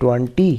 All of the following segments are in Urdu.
20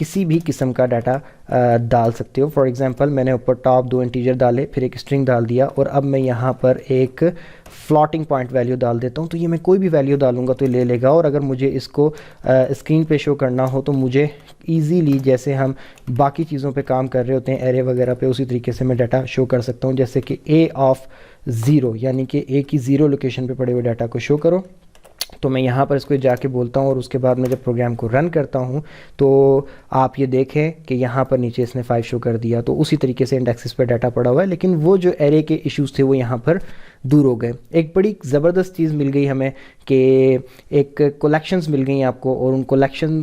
کسی بھی قسم کا ڈاٹا ڈال سکتے ہو. فار ایگزامپل میں نے اوپر ٹاپ 2 انٹیجر ڈالے، پھر ایک اسٹرنگ ڈال دیا، اور اب میں یہاں پر ایک فلوٹنگ پوائنٹ ویلیو ڈال دیتا ہوں. تو یہ میں کوئی بھی ویلیو ڈالوں گا تو یہ لے لے گا، اور اگر مجھے اس کو اسکرین پہ شو کرنا ہو تو مجھے ایزیلی، جیسے ہم باقی چیزوں پہ کام کر رہے ہوتے ہیں ایرے وغیرہ پہ، اسی طریقے سے میں ڈاٹا شو کر سکتا ہوں. جیسے کہ اے آف 0، یعنی کہ اے کی 0 لوکیشن پہ پڑے ہوئے ڈاٹا کو شو کرو. تو میں یہاں پر اس کو جا کے بولتا ہوں، اور اس کے بعد میں جب پروگرام کو رن کرتا ہوں تو آپ یہ دیکھیں کہ یہاں پر نیچے اس نے 5 شو کر دیا. تو اسی طریقے سے انڈیکسز پہ ڈاٹا پڑا ہوا ہے، لیکن وہ جو ایرے کے ایشوز تھے وہ یہاں پر دور ہو گئے. ایک بڑی زبردست چیز مل گئی ہمیں کہ ایک کولیکشنز مل گئیں آپ کو، اور ان کولیکشن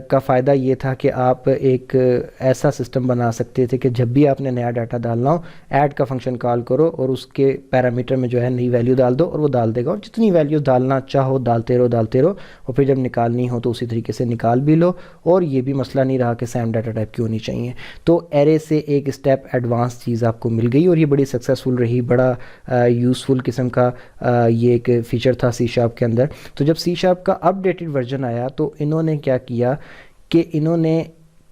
کا فائدہ یہ تھا کہ آپ ایک ایسا سسٹم بنا سکتے تھے کہ جب بھی آپ نے نیا ڈاٹا ڈالنا ہو، ایڈ کا فنکشن کال کرو اور اس کے پیرامیٹر میں جو ہے نئی ویلیو ڈال دو، اور وہ ڈال دے گا. اور جتنی ویلیو ڈالنا چاہو ڈالتے رہو، اور پھر جب نکالنی ہو تو اسی طریقے سے نکال بھی لو. اور یہ بھی مسئلہ نہیں رہا کہ سیم ڈاٹا ٹائپ کیوں نہیں چاہیے. تو ایرے سے ایک اسٹیپ ایڈوانس چیز آپ کو مل گئی، اور یہ بڑی سکسیسفل رہی. بڑا یوزفل قسم کا یہ ایک فیچر تھا سی شارپ کے اندر. تو جب سی شارپ کا اپ ڈیٹڈ ورژن آیا تو انہوں نے کیا کیا کہ انہوں نے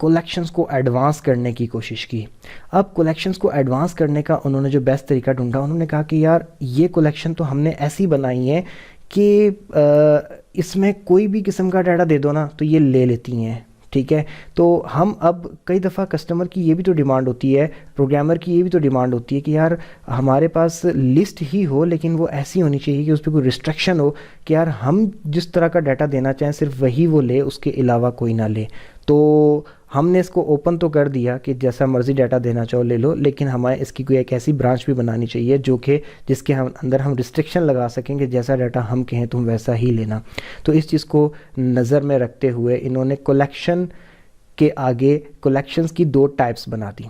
کولیکشنز کو ایڈوانس کرنے کی کوشش کی. اب کولیکشنز کو ایڈوانس کرنے کا انہوں نے جو بیسٹ طریقہ ڈھونڈا، انہوں نے کہا کہ یار یہ کولیکشن تو ہم نے ایسی بنائی ہے کہ اس میں کوئی بھی قسم کا ڈاٹا دے دو نا تو یہ لے لیتی ہیں. ٹھیک ہے، تو ہم اب کئی دفعہ کسٹمر کی یہ بھی تو ڈیمانڈ ہوتی ہے، پروگرامر کی یہ بھی تو ڈیمانڈ ہوتی ہے کہ یار ہمارے پاس لسٹ ہی ہو، لیکن وہ ایسی ہونی چاہیے کہ اس پہ کوئی ریسٹرکشن ہو کہ یار ہم جس طرح کا ڈاٹا دینا چاہیں صرف وہی وہ لے، اس کے علاوہ کوئی نہ لے. تو ہم نے اس کو اوپن تو کر دیا کہ جیسا مرضی ڈاٹا دینا چاہو لے لو، لیکن ہمیں اس کی کوئی ایک ایسی برانچ بھی بنانی چاہیے جو کہ جس کے اندر ہم ریسٹرکشن لگا سکیں کہ جیسا ڈاٹا ہم کہیں تم ویسا ہی لینا. تو اس چیز کو نظر میں رکھتے ہوئے انہوں نے کولیکشن کے آگے کولیکشنز کی 2 ٹائپس بنا دی.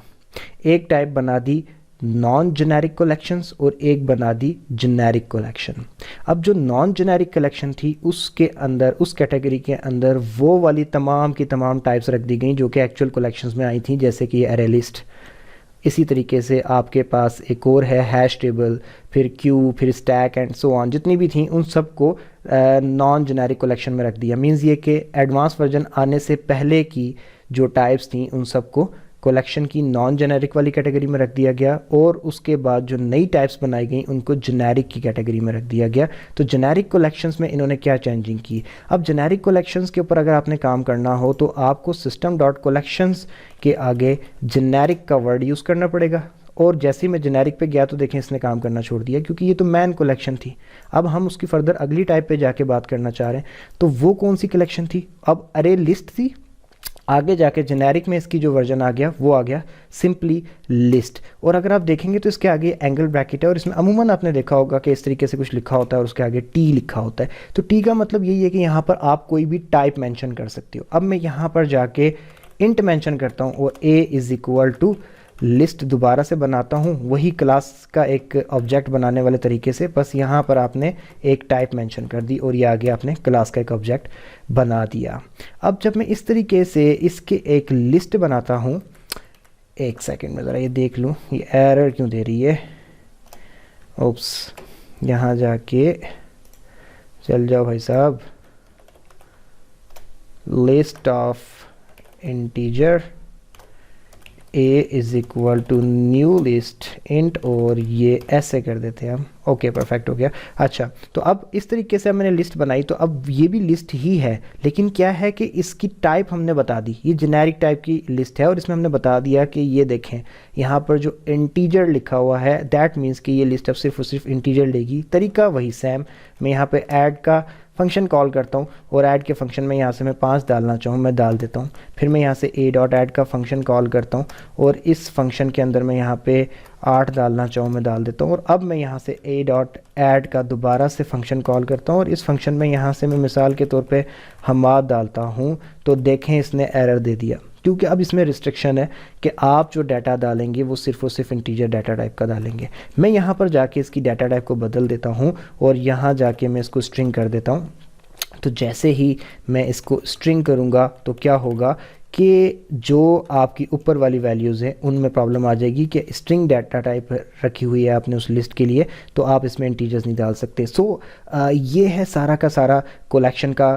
ایک ٹائپ بنا دی نان جنیرک کولیکشنز، اور ایک بنا دی جنیرک کولیکشن. اب جو نان جنیرک کولیکشن تھی اس کے اندر، اس کیٹیگری کے اندر وہ والی تمام کی تمام ٹائپس رکھ دی گئیں جو کہ ایکچوئل کولیکشنز میں آئی تھیں، جیسے کہ ایرے لسٹ. اسی طریقے سے آپ کے پاس ایک اور ہے ہیش ٹیبل، پھر کیو، پھر اسٹیک اینڈ سو آن. جتنی بھی تھیں ان سب کو نان جنیرک کولیکشن میں رکھ دیا. مینز یہ کہ ایڈوانس ورژن آنے سے پہلے کی جو ٹائپس تھیں ان سب کو کولیکشن کی نان جنیرک والی کیٹیگری میں رکھ دیا گیا، اور اس کے بعد جو نئی ٹائپس بنائی گئیں ان کو جنیرک کی کیٹیگری میں رکھ دیا گیا. تو جنیرک کولیکشنز میں انہوں نے کیا چینجنگ کی؟ اب جنیرک کولیکشنز کے اوپر اگر آپ نے کام کرنا ہو تو آپ کو سسٹم ڈاٹ کولیکشنز کے آگے جنیرک کا ورڈ یوز کرنا پڑے گا. اور جیسے ہی میں جنیرک پہ گیا تو دیکھیں اس نے کام کرنا چھوڑ دیا، کیونکہ یہ تو مین کولیکشن تھی. اب ہم اس کی فردر اگلی ٹائپ پہ جا کے بات کرنا چاہ رہے ہیں. تو وہ کون سی کلیکشن تھی؟ اب ارے لسٹ تھی، آگے جا کے جنیرک میں اس کی جو ورژن آ گیا وہ آ گیا سمپلی لسٹ. اور اگر آپ دیکھیں گے تو اس کے آگے اینگل بریکٹ ہے، اور اس میں عموماً آپ نے دیکھا ہوگا کہ اس طریقے سے کچھ لکھا ہوتا ہے اور اس کے آگے ٹی لکھا ہوتا ہے. تو ٹی کا مطلب یہی ہے کہ یہاں پر آپ کوئی بھی ٹائپ مینشن کر سکتے ہو. اب میں یہاں پر جا کے انٹ مینشن کرتا ہوں اور اے از اکول ٹو لسٹ دوبارہ سے بناتا ہوں، وہی کلاس کا ایک آبجیکٹ بنانے والے طریقے سے، بس یہاں پر آپ نے ایک ٹائپ مینشن کر دی اور یہ آگے آپ نے کلاس کا ایک آبجیکٹ بنا دیا. اب جب میں اس طریقے سے اس کے ایک لسٹ بناتا ہوں، ایک سیکنڈ میں ذرا یہ دیکھ لوں یہ ایرر کیوں دے رہی ہے. اوپس، یہاں جا کے چل جاؤ بھائی صاحب، list of integer A is equal to new list int, اور یہ ایسے کر دیتے ہیں ہم. اوکے پرفیکٹ ہو گیا. اچھا، تو اب اس طریقے سے میں نے لسٹ بنائی، تو اب یہ بھی لسٹ ہی ہے، لیکن کیا ہے کہ اس کی ٹائپ ہم نے بتا دی. یہ جنیرک ٹائپ کی لسٹ ہے، اور اس میں ہم نے بتا دیا کہ یہ دیکھیں یہاں پر جو انٹیجر لکھا ہوا ہے دیٹ مینس کہ یہ لسٹ اب صرف اور صرف انٹیجر لے گی. طریقہ وہی سیم، میں یہاں پہ ایڈ کا فنکشن کال کرتا ہوں، اور ایڈ کے فنکشن میں یہاں سے میں 5 ڈالنا چاہوں میں ڈال دیتا ہوں. پھر میں یہاں سے اے ڈاٹ ایڈ کا فنکشن کال کرتا ہوں، اور اس فنکشن کے اندر میں یہاں پہ 8 ڈالنا چاہوں میں ڈال دیتا ہوں. اور اب میں یہاں سے اے ڈاٹ ایڈ کا دوبارہ سے فنکشن کال کرتا ہوں، اور اس فنکشن میں یہاں سے میں مثال کے طور پہ حماد ڈالتا ہوں. تو دیکھیں اس نے ایرر دے دیا، کیونکہ اب اس میں ریسٹرکشن ہے کہ آپ جو ڈیٹا ڈالیں گے وہ صرف اور صرف انٹیجر ڈیٹا ٹائپ کا ڈالیں گے. میں یہاں پر جا کے اس کی ڈیٹا ٹائپ کو بدل دیتا ہوں، اور یہاں جا کے میں اس کو اسٹرنگ کر دیتا ہوں. تو جیسے ہی میں اس کو اسٹرنگ کروں گا تو کیا ہوگا کہ جو آپ کی اوپر والی ویلیوز ہیں ان میں پرابلم آ جائے گی کہ اسٹرنگ ڈیٹا ٹائپ رکھی ہوئی ہے آپ نے اس لسٹ کے لیے، تو آپ اس میں انٹیجرز نہیں ڈال سکتے. سو یہ ہے سارا کا سارا کولیکشن کا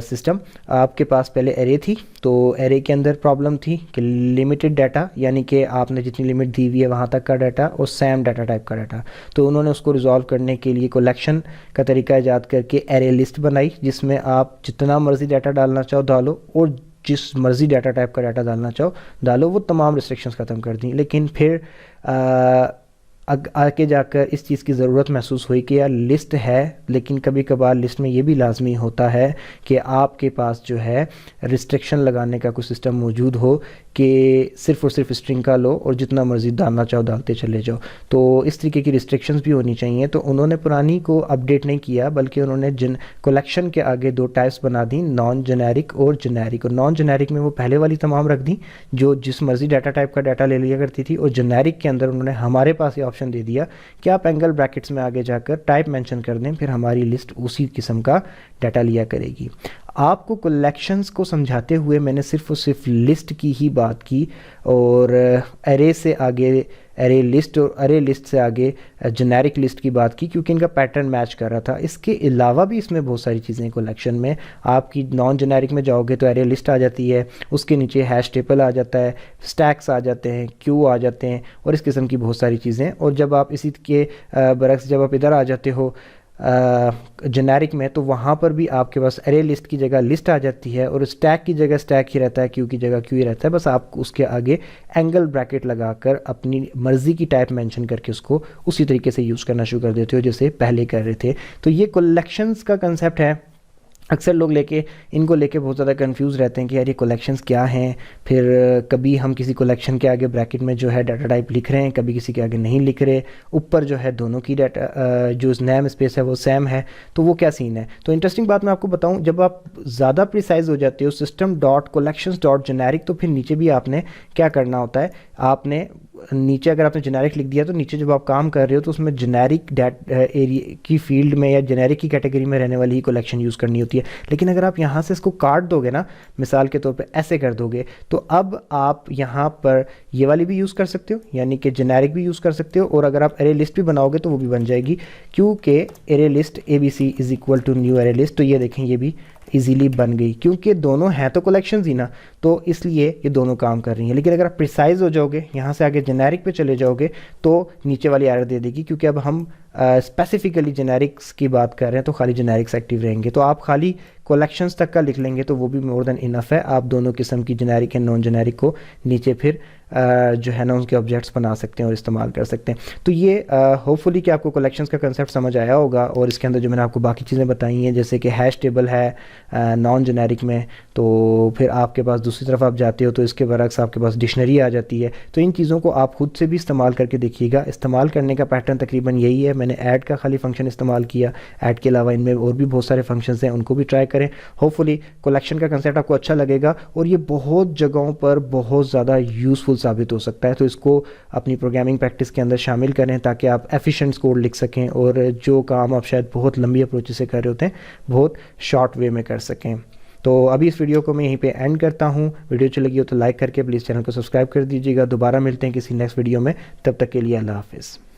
سسٹم. آپ کے پاس پہلے ایرے تھی، تو ایرے کے اندر پرابلم تھی کہ لمیٹڈ ڈیٹا، یعنی کہ آپ نے جتنی لمٹ دی ہوئی ہے وہاں تک کا ڈیٹا اور سیم ڈیٹا ٹائپ کا ڈیٹا. تو انہوں نے اس کو ریزالو کرنے کے لیے کولیکشن کا طریقہ ایجاد کر کے ایرے لسٹ بنائی، جس میں آپ جتنا مرضی ڈیٹا ڈالنا چاہو ڈالو، اور جس مرضی ڈیٹا ٹائپ کا ڈیٹا ڈالنا چاہو ڈالو. وہ تمام ریسٹرکشنز ختم کر دیں. لیکن پھر آگے جا کر اس چیز کی ضرورت محسوس ہوئی کہ یار لسٹ ہے، لیکن کبھی کبھار لسٹ میں یہ بھی لازمی ہوتا ہے کہ آپ کے پاس جو ہے ریسٹرکشن لگانے کا کوئی سسٹم موجود ہو کہ صرف اور صرف اسٹرنگ کا لو اور جتنا مرضی ڈالنا چاہو ڈالتے چلے جاؤ. تو اس طریقے کی ریسٹرکشنز بھی ہونی چاہیے. تو انہوں نے پرانی کو اپڈیٹ نہیں کیا، بلکہ انہوں نے کولیکشن کے آگے دو ٹائپس بنا دیں، نان جنیرک اور جنیرک. اور نان جنیرک میں وہ پہلے والی تمام رکھ دیں جو جس مرضی ڈیٹا ٹائپ کا ڈیٹا لے لیا کرتی تھی، اور جنیرک کے اندر انہوں نے ہمارے پاس یہ آپشن دے دیا کہ آپ اینگل بریکٹس میں آگے جا کر ٹائپ مینشن کر دیں، پھر ہماری لسٹ اسی قسم کا ڈیٹا لیا کرے گی. آپ کو کولیکشنز کو سمجھاتے ہوئے میں نے صرف اور صرف لسٹ کی ہی بات کی، اور ایرے سے آگے ایرے لسٹ اور ایرے لسٹ سے آگے جنیرک لسٹ کی بات کی، کیونکہ ان کا پیٹرن میچ کر رہا تھا. اس کے علاوہ بھی اس میں بہت ساری چیزیں کولیکشن میں. آپ کی نان جنیرک میں جاؤ گے تو ایرے لسٹ آ جاتی ہے، اس کے نیچے ہیش ٹیبل آ جاتا ہے، سٹیکس آ جاتے ہیں، کیو آ جاتے ہیں، اور اس قسم کی بہت ساری چیزیں. اور جب آپ اسی کے برعکس جب آپ ادھر آ جاتے ہو جنیرک میں، تو وہاں پر بھی آپ کے پاس ایرے لسٹ کی جگہ لسٹ آ جاتی ہے، اور اسٹیک کی جگہ اسٹیک ہی رہتا ہے، کیو کی جگہ کیو ہی رہتا ہے. بس آپ اس کے آگے اینگل بریکٹ لگا کر اپنی مرضی کی ٹائپ مینشن کر کے اس کو اسی طریقے سے یوز کرنا شروع کر دیتے ہو جیسے پہلے کر رہے تھے. تو یہ کولیکشنز کا کنسیپٹ ہے. اکثر لوگ ان کو لے کے بہت زیادہ کنفیوز رہتے ہیں کہ یار یہ کولیکشنز کیا ہیں. پھر کبھی ہم کسی کولیکشن کے آگے بریکٹ میں جو ہے ڈیٹا ٹائپ لکھ رہے ہیں، کبھی کسی کے آگے نہیں لکھ رہے، اوپر جو ہے دونوں کی ڈیٹا جو نیم اسپیس ہے وہ سیم ہے. تو وہ کیا سین ہے؟ تو انٹرسٹنگ بات میں آپ کو بتاؤں، جب آپ زیادہ پریسائز ہو جاتے ہو سسٹم ڈاٹ کولیکشنز ڈاٹ جنیرک، تو پھر نیچے بھی آپ نے کیا کرنا ہوتا ہے. آپ نے نیچے اگر آپ نے جنیرک لکھ دیا تو نیچے جب آپ کام کر رہے ہو تو اس میں جنیرک ایریا کی فیلڈ میں یا جنیرک کی کیٹیگری میں رہنے والی ہی کولیکشن یوز کرنی ہوتی ہے. لیکن اگر آپ یہاں سے اس کو کاٹ دو گے نا، مثال کے طور پہ ایسے کر دو گے، تو اب آپ یہاں پر یہ والی بھی یوز کر سکتے ہو، یعنی کہ جنیرک بھی یوز کر سکتے ہو. اور اگر آپ ایرے لسٹ بھی بناؤ گے تو وہ بھی بن جائے گی، کیونکہ array list ABC is equal to new array list. تو یہ دیکھیں یہ بھی ایزیلی بن گئی، کیونکہ دونوں ہیں تو کولیکشنز ہی نا، تو اس لیے یہ دونوں کام کر رہی ہیں. لیکن اگر آپ پریسائز ہو جاؤ گے، یہاں سے آگے جنیرک پہ چلے جاؤ گے، تو نیچے والی ایرر دے دے گی، کیونکہ اب ہم اسپیسیفکلی جنیرکس کی بات کر رہے ہیں تو خالی جنیرکس ایکٹیو رہیں گے. تو آپ خالی کولیکشنز تک کا لکھ لیں گے تو وہ بھی مور دین انف ہے. آپ دونوں قسم کی جنیرک اینڈ نان جنیرک کو نیچے پھر جو ہے نا ان کے آبجیکٹس بنا سکتے ہیں اور استعمال کر سکتے ہیں. تو یہ ہوپ فلی کہ آپ کو کولیکشنز کا کنسیپٹ سمجھ آیا ہوگا. اور اس کے اندر جو میں نے آپ کو باقی چیزیں بتائی ہیں، جیسے کہ ہیش ٹیبل ہے نان جنیرک میں، تو پھر آپ کے پاس دوسری طرف آپ جاتے ہو تو اس کے برعکس آپ کے پاس ڈکشنری آ جاتی ہے. تو ان چیزوں کو آپ خود سے بھی استعمال کر کے دیکھیے گا. استعمال کرنے کا پیٹرن تقریباً یہی ہے. میں نے ایڈ کا خالی فنکشن استعمال کیا، ایڈ کے علاوہ ان میں اور بھی بہت سارے فنکشنز ہیں، ان کو بھی ٹرائی کریں. ہوپ فلی کولیکشن کا کنسیپٹ آپ کو اچھا لگے گا، اور یہ بہت جگہوں پر بہت زیادہ یوزفل ثابت ہو سکتا ہے. تو اس کو اپنی پروگرامنگ پریکٹس کے اندر شامل کریں تاکہ آپ ایفیشینٹ کوڈ لکھ سکیں، اور جو کام آپ شاید بہت لمبی اپروچ سے کر رہے ہوتے ہیں بہت شارٹ وے میں کر سکیں. تو ابھی اس ویڈیو کو میں یہیں پہ اینڈ کرتا ہوں. ویڈیو اچھی لگی ہو تو لائک کر کے پلیز چینل کو سبسکرائب کر دیجیے گا. دوبارہ ملتے ہیں کسی نیکسٹ ویڈیو میں، تب تک کے لیے اللہ حافظ.